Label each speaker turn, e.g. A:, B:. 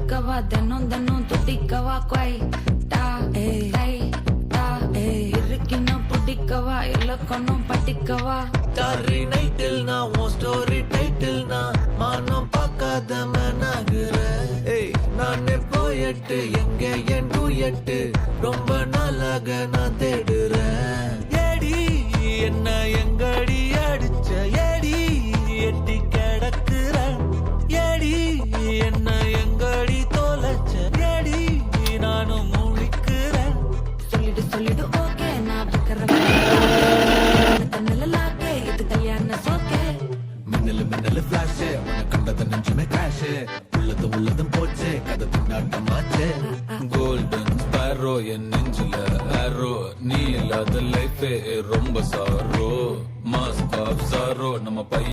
A: தொட்டுக்கவா தினம் தினம் துட்டிக்கவா கொய் டா டை டா இருக்கின்னா புட்டிக்கவா இலக்கணும் பட்டிக்கவா
B: டாரி நைட்டில் நான் உன் ஸ்டோரி டைட்டில் நான் மானம் பார்க்காத மனாகுற நானே போயட்டு எங்க என் டூயட்டு ரொம்ப நாளாக நான் தேடுறேன் ஏடி என்ன எங்கடி அடிச்ச ஏடி எட்டி கிடக்குற ஏடி என்ன எங்கடி தொலைச்ச ஏடி நானும் முழிக்கிறேன்
A: சொல்லிடு ஓகே நான் வைக்கிற தன்னலாக்கே இது கல்யாண சோக்கே
B: மின்னலு ஃபிளாஷ் உன கண்டத நெஞ்சுமே கிராஷ் உள்ளதும் போச்சே கதை திண்டாட்டமாச்சே கோல்டன் ஸ்பேரோ என் நெஞ்சில ஆரோ நீ இல்லாத லைஃபே ரொம்ப சாரோ மாஸ்க் ஆஃப் சாரோ நம்ம பையன்